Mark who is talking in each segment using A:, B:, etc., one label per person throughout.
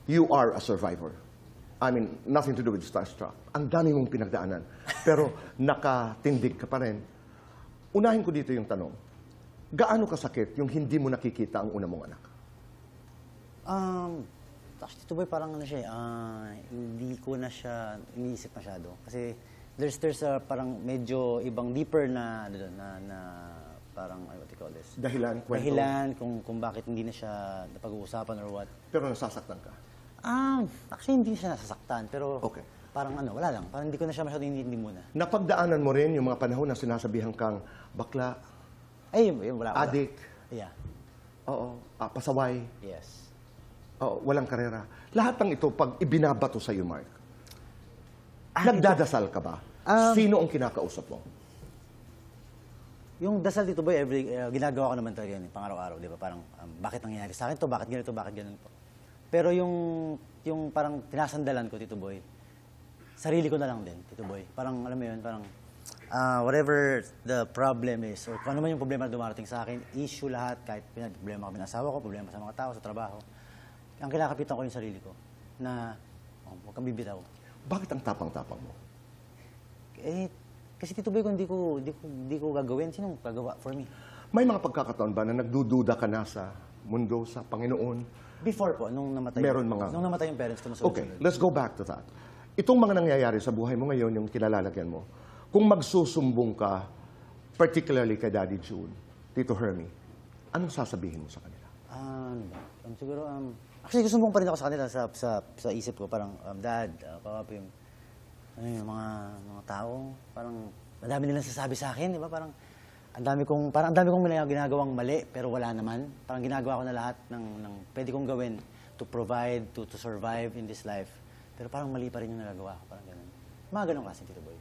A: you are a survivor. I mean, nothing to do with starstruck. Ang dami mong pinagdaanan. Pero nakatindig ka pa rin. Unahin ko dito yung tanong. Gaano kasakit yung hindi mo nakikita ang una mong anak?
B: Actually, Tito Boy, parang ano siya, hindi ko na siya iniisip masyado. Kasi there's a parang medyo ibang deeper na parang, what do you call this?
A: Dahilan, kwento?
B: Dahilan kung bakit hindi na siya napag-uusapan or what.
A: Pero nasasaktan ka?
B: Actually, hindi siya nasasaktan. Pero
A: Okay.
B: parang ano, wala lang. Parang hindi ko na siya masyado hindi muna.
A: Napagdaanan mo rin yung mga panahon na sinasabihan kang bakla,
B: Ay, wala.
A: adik,
B: Yeah.
A: oo, pasaway,
B: Yes.
A: oo, walang karera. Lahat ng ito, pag ibinabato sa'yo, Mark, nagdadasal ka ba? Sino ang kinakausap mo?
B: Yung dasal dito boy, ginagawa ko naman talaga yun, pang-araw-araw, di ba? Parang, bakit nangyayari sa akin to? Bakit ganito? Bakit ganun po? Pero yung parang tinasandalan ko, Tito Boy, sarili ko na lang din, Tito Boy. Parang, alam mo yun, parang, whatever the problem is, or kung ano man yung problema na dumarating sa akin, issue lahat, kahit problema kami ng asawa ko, problema sa mga tao, sa trabaho, ang kinakapitan ko yung sarili ko, na, huwag kang bibitaw.
A: Bakit ang tapang-tapang mo?
B: Kasi Tito Boy, kung di ko gagawin, sinong gagawa for me?
A: May mga pagkakataon ba na nagdududa ka na sa mundo, sa Panginoon?
B: Before po, nung namatay.
A: Meron mga...
B: Nung namatay yung parents ko,
A: Okay, let's go back to that. Itong mga nangyayari sa buhay mo ngayon, yung kinalalagyan mo, kung magsusumbong ka, particularly kay Daddy June, Tito Hermie, anong sasabihin mo sa kanila?
B: Ano ba? Siguro, actually, susumbong pa rin ako sa kanila sa isip ko. Parang, Dad, Papa, yung mga tao, parang, madami nilang sasabi sa akin, di ba? Parang ang dami kong ginagawang mali, pero wala naman. Parang ginagawa ko na lahat ng pwede kong gawin to provide, to survive in this life. Pero parang mali pa rin yung nagagawa ko, parang ganun. Mga ganun kasi, Tito Boy.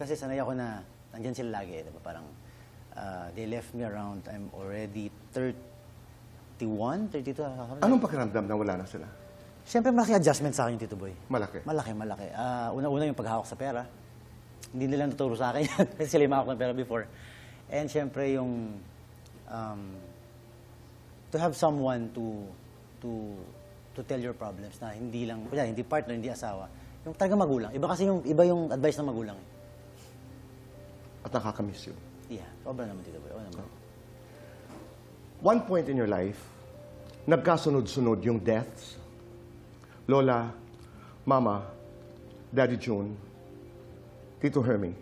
B: Kasi sanay ako na, nandyan sila lagi, diba? Parang, they left me around, I'm already 31, 32.
A: Anong pakiramdam na wala na sila?
B: Siyempre, malaki adjustment sa akin, Tito Boy.
A: Malaki?
B: Malaki. Una-una yung paghawak sa pera. Hindi nila natuturo sa akin yan. Kasi sila yung mahawak ng pera before. And siyempre yung to have someone to tell your problems na hindi lang, hindi partner, hindi asawa. Yung talaga magulang. Iba yung advice ng magulang.
A: At nakakamiss yun.
B: Yeah, sobra naman Tito Boy. Oo naman.
A: One point in your life, nagkasunod-sunod yung deaths. Lola, Mama, Daddy June, Tito Hermie.